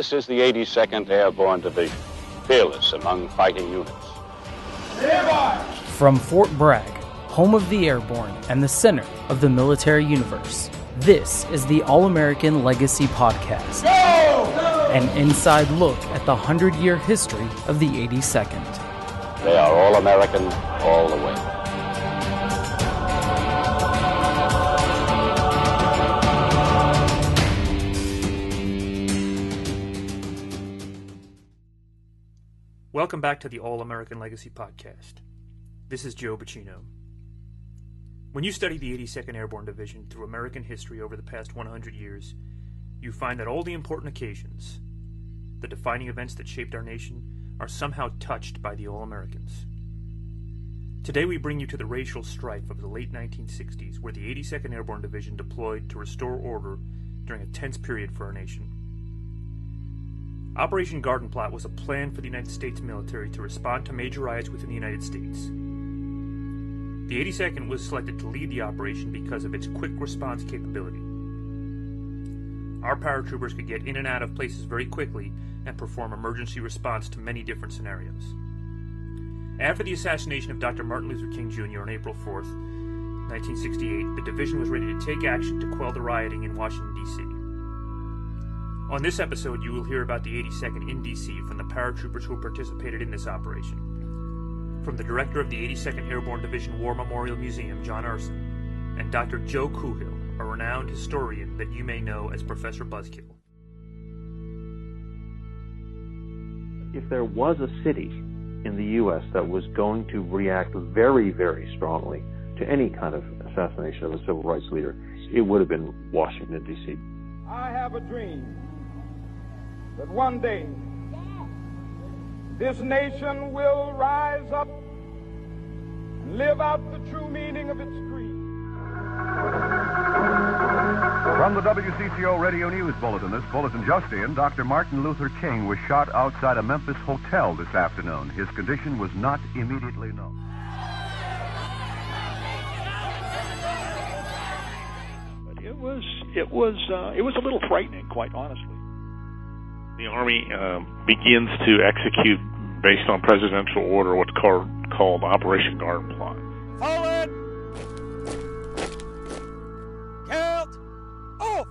This is the 82nd Airborne Division, fearless among fighting units. From Fort Bragg, home of the Airborne and the center of the military universe, this is the All-American Legacy Podcast. An inside look at the 100-year history of the 82nd. They are all-American all the way. Welcome back to the All-American Legacy Podcast. This is Joe Bacino. When you study the 82nd Airborne Division through American history over the past 100 years, you find that all the important occasions, the defining events that shaped our nation, are somehow touched by the All-Americans. Today we bring you to the racial strife of the late 1960s, where the 82nd Airborne Division deployed to restore order during a tense period for our nation. Operation Garden Plot was a plan for the United States military to respond to major riots within the United States. The 82nd was selected to lead the operation because of its quick response capability. Our paratroopers could get in and out of places very quickly and perform emergency response to many different scenarios. After the assassination of Dr. Martin Luther King Jr. on April 4th, 1968, the division was ready to take action to quell the rioting in Washington, D.C. On this episode, you will hear about the 82nd in D.C. from the paratroopers who participated in this operation. From the director of the 82nd Airborne Division War Memorial Museum, John Arson, and Dr. Joe Kuhill, a renowned historian that you may know as Professor Buzzkill. If there was a city in the U.S. that was going to react very, very strongly to any kind of assassination of a civil rights leader, it would have been Washington, D.C. I have a dream that one day this nation will rise up and live out the true meaning of its creed. From the WCCO Radio News Bulletin, this bulletin just in, Dr. Martin Luther King was shot outside a Memphis hotel this afternoon. His condition was not immediately known. But it was a little frightening, quite honestly. The Army begins to execute, based on presidential order, what's called Operation Garden Plot. Forward! Count off!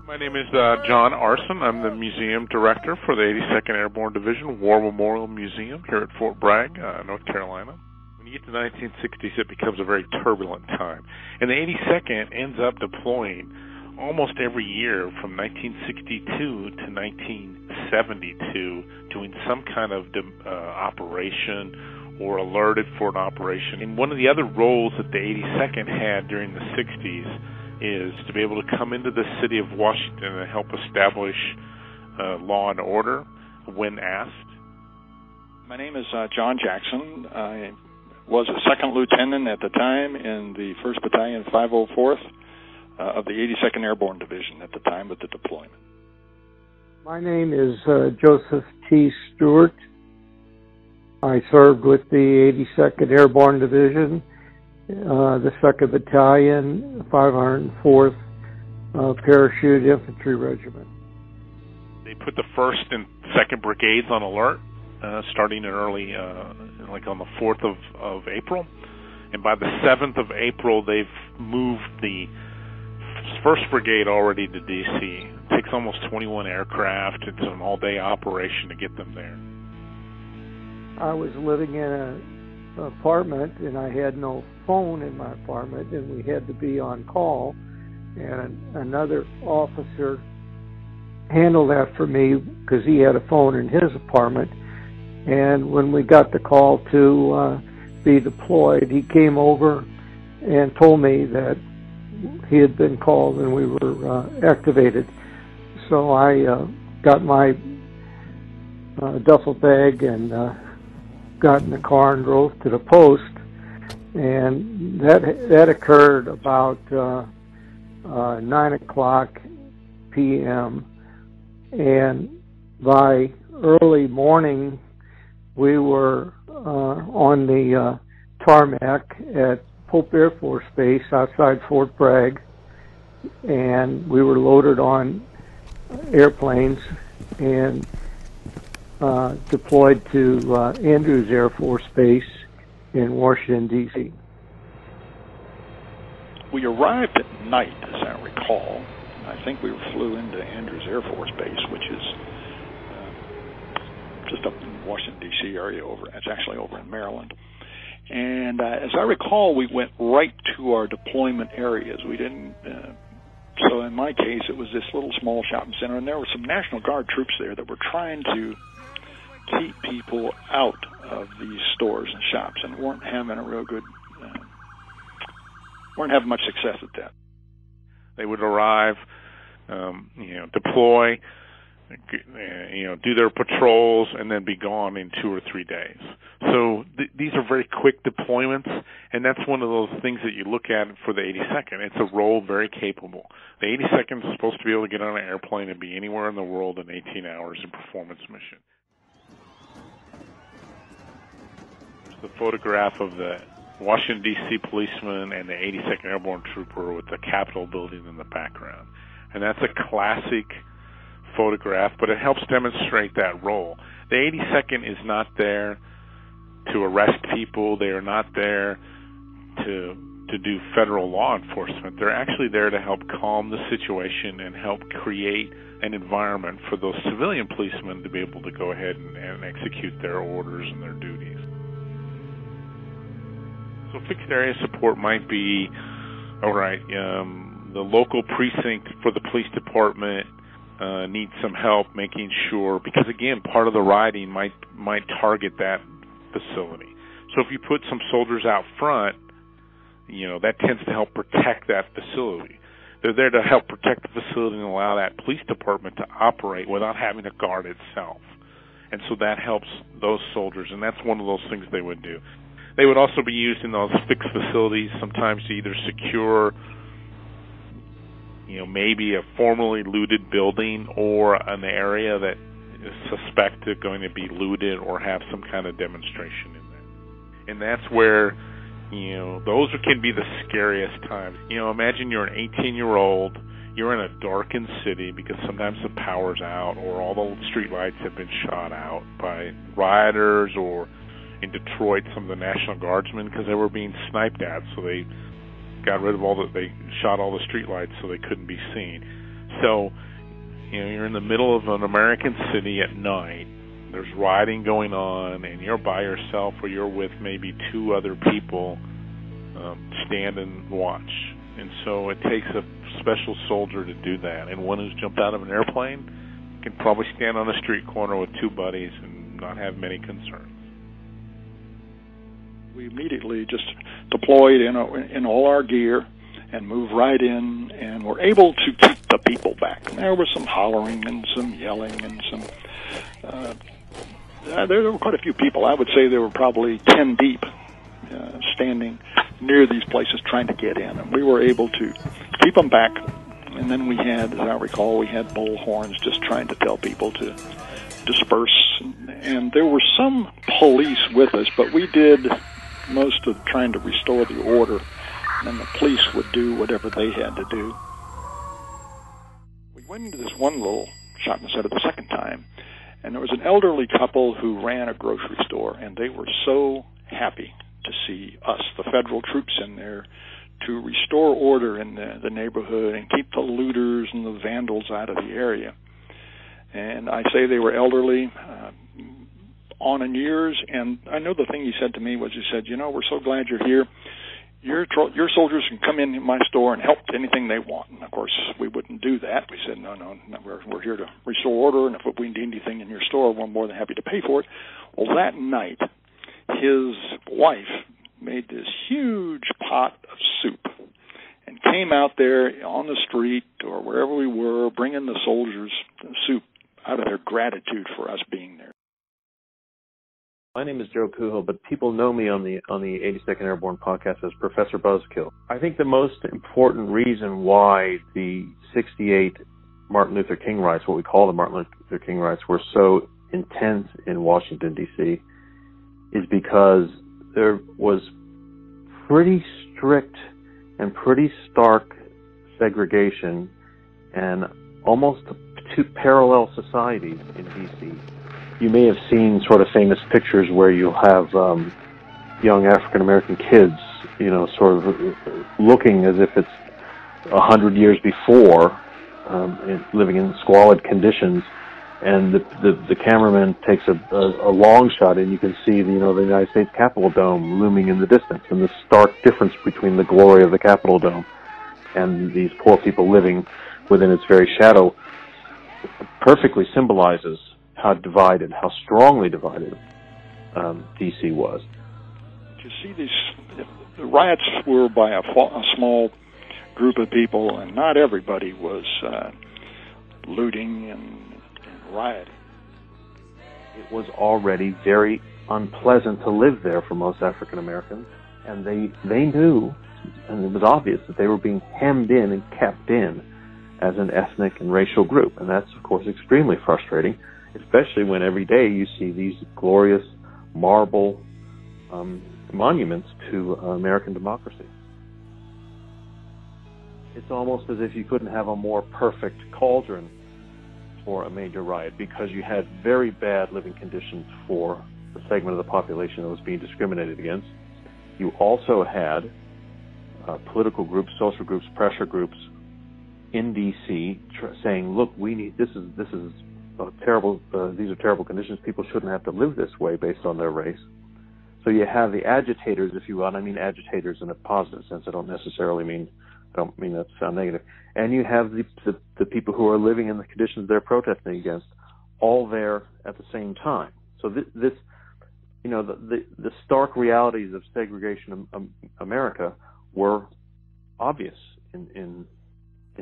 My name is John Arson. I'm the museum director for the 82nd Airborne Division War Memorial Museum here at Fort Bragg, North Carolina. When you get to the 1960s, it becomes a very turbulent time. And the 82nd ends up deploying almost every year from 1962 to 1972, doing some kind of operation or alerted for an operation. And one of the other roles that the 82nd had during the 60s is to be able to come into the city of Washington and help establish law and order when asked. My name is John Jackson. I was a second lieutenant at the time in the 1st Battalion, 504th. Of the 82nd Airborne Division at the time of the deployment. My name is Joseph T. Stewart. I served with the 82nd Airborne Division, the 2nd Battalion, 504th Parachute Infantry Regiment. They put the 1st and 2nd Brigades on alert, starting in early, like on the 4th of April. And by the 7th of April, they've moved the 1st Brigade already to D.C. It takes almost 21 aircraft. It's an all-day operation to get them there. I was living in an apartment, and I had no phone in my apartment, and we had to be on call. And another officer handled that for me because he had a phone in his apartment. And when we got the call to be deployed, he came over and told me that he had been called and we were activated. So I got my duffel bag and got in the car and drove to the post. And that occurred about 9 o'clock p.m. And by early morning, we were on the tarmac at Pope Air Force Base outside Fort Bragg, and we were loaded on airplanes and deployed to Andrews Air Force Base in Washington, D.C. We arrived at night, as I recall. I think we flew into Andrews Air Force Base, which is just up in the Washington, D.C. area. It's actually over in Maryland. And as I recall, we went right to our deployment areas. We didn't... So in my case, it was this little small shopping center, and there were some National Guard troops there that were trying to keep people out of these stores and shops, and weren't having a real good, weren't having much success at that. They would arrive, deploy, do their patrols, and then be gone in 2 or 3 days. So these are very quick deployments, and that's one of those things that you look at for the 82nd. It's a role very capable. The 82nd is supposed to be able to get on an airplane and be anywhere in the world in 18 hours in performance mission. There's the photograph of the Washington, D.C. policeman and the 82nd Airborne Trooper with the Capitol building in the background. And that's a classic photograph, but it helps demonstrate that role. The 82nd is not there to arrest people. They are not there to do federal law enforcement. They're actually there to help calm the situation and help create an environment for those civilian policemen to be able to go ahead and execute their orders and their duties. So fixed area support might be, all right, the local precinct for the police department needs some help making sure, because again, part of the riding might target that facility. So if you put some soldiers out front, that tends to help protect that facility. They're there to help protect the facility and allow that police department to operate without having to guard itself. And so that helps those soldiers, and that's one of those things they would do. They would also be used in those fixed facilities sometimes to either secure maybe a formerly looted building or an area that is suspected going to be looted or have some kind of demonstration in there. And that's where, those can be the scariest times. Imagine you're an 18-year-old, you're in a darkened city because sometimes the power's out or all the street lights have been shot out by rioters, or in Detroit, some of the National Guardsmen, because they were being sniped at, so they got rid of they shot all the street lights so they couldn't be seen. So, you're in the middle of an American city at night, there's rioting going on, and you're by yourself or you're with maybe 2 other people, stand and watch. And so it takes a special soldier to do that, and one who's jumped out of an airplane can probably stand on a street corner with 2 buddies and not have many concerns. We immediately just deployed in all our gear and moved right in, and were able to keep the people back. And there was some hollering and some yelling and some... there were quite a few people. I would say there were probably 10 deep standing near these places trying to get in. And we were able to keep them back. And then we had, as I recall, we had bullhorns just trying to tell people to disperse. And there were some police with us, but we did most of trying to restore the order, and then the police would do whatever they had to do. We went into this one little shopping center the second time, and there was an elderly couple who ran a grocery store, and they were so happy to see us, the federal troops, in there to restore order in the neighborhood and keep the looters and the vandals out of the area. And I say they were elderly, on in years, and I know the thing he said to me was, he said, we're so glad you're here. Your soldiers can come in my store and help anything they want. And of course, we wouldn't do that. We said, no, we're here to restore order, and if we need anything in your store, we're more than happy to pay for it. Well, that night, his wife made this huge pot of soup and came out there on the street or wherever we were, bringing the soldiers soup out of their gratitude for us being there. My name is Joe Kuho, but people know me on the 82nd Airborne podcast as Professor Buzzkill. I think the most important reason why the 68 Martin Luther King riots, what we call the Martin Luther King riots, were so intense in Washington, D.C., is because there was pretty strict and pretty stark segregation and almost two parallel societies in D.C. You may have seen sort of famous pictures where you have young African-American kids, sort of looking as if it's 100 years before, living in squalid conditions, and the cameraman takes a long shot, and you can see the United States Capitol Dome looming in the distance, and the stark difference between the glory of the Capitol Dome and these poor people living within its very shadow perfectly symbolizes how divided, how strongly divided D.C. was. You see, the riots were by a small group of people, and not everybody was looting and rioting. It was already very unpleasant to live there for most African Americans, and they knew, and it was obvious, that they were being hemmed in and kept in as an ethnic and racial group. And that's, of course, extremely frustrating, especially when every day you see these glorious marble monuments to American democracy. It's almost as if you couldn't have a more perfect cauldron for a major riot, because you had very bad living conditions for the segment of the population that was being discriminated against. You also had political groups, social groups, pressure groups in D.C. saying, "Look, we need this is a terrible. These are terrible conditions. People shouldn't have to live this way based on their race." So you have the agitators, if you will. And I mean agitators in a positive sense. I don't mean that to sound negative. And you have the people who are living in the conditions they're protesting against, all there at the same time. So the stark realities of segregation America were obvious in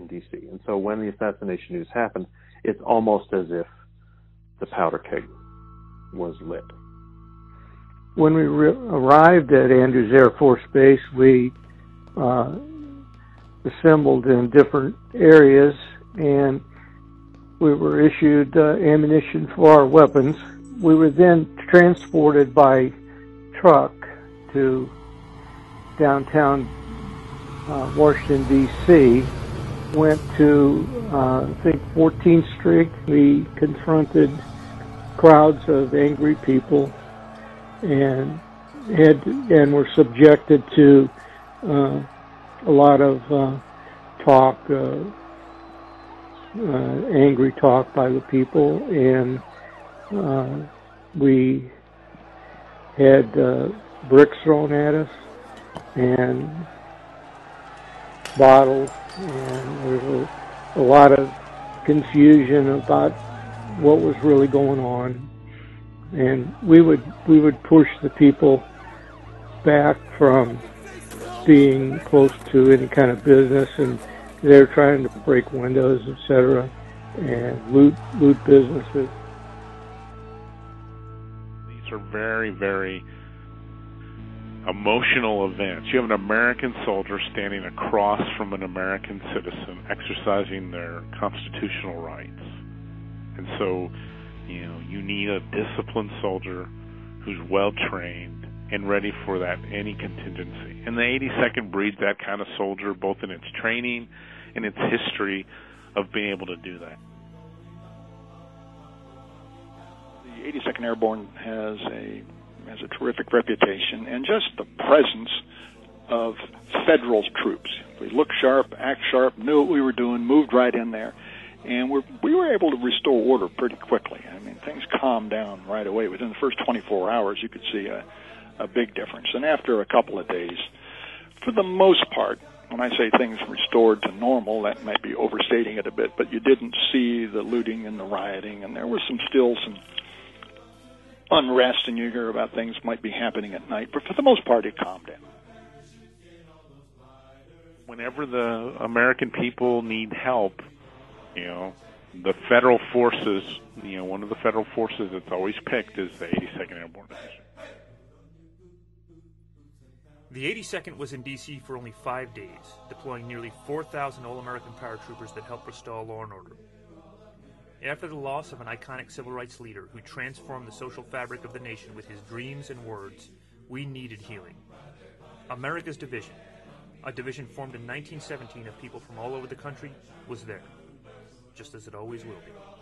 D.C. And so when the assassination news happened, it's almost as if the powder keg was lit. When we arrived at Andrews Air Force Base, we assembled in different areas, and we were issued ammunition for our weapons. We were then transported by truck to downtown Washington, D.C., went to, I think, 14th Street. We confronted crowds of angry people and were subjected to a lot of talk, angry talk by the people, and we had bricks thrown at us and bottles, and there was a lot of confusion about what was really going on. And we would push the people back from being close to any kind of business, and they're trying to break windows, etc., and loot businesses. These are very, very emotional events. You have an American soldier standing across from an American citizen exercising their constitutional rights. And so, you need a disciplined soldier who's well-trained and ready for that, any contingency. And the 82nd breeds that kind of soldier, both in its training and its history of being able to do that. The 82nd Airborne has a terrific reputation, and just the presence of federal troops. We looked sharp, act sharp, knew what we were doing, moved right in there, and we were able to restore order pretty quickly. I mean, things calmed down right away. Within the first 24 hours, you could see a big difference. And after a couple of days, for the most part, when I say things restored to normal, that might be overstating it a bit, but you didn't see the looting and the rioting, and there was still some unrest, and you hear about things might be happening at night, but for the most part, it calmed down. Whenever the American people need help, the federal forces, one of the federal forces that's always picked is the 82nd Airborne Division. The 82nd was in D.C. for only 5 days, deploying nearly 4,000 All-American paratroopers that helped restore law and order. After the loss of an iconic civil rights leader who transformed the social fabric of the nation with his dreams and words, we needed healing. America's Division, a division formed in 1917 of people from all over the country, was there. just as it always will be.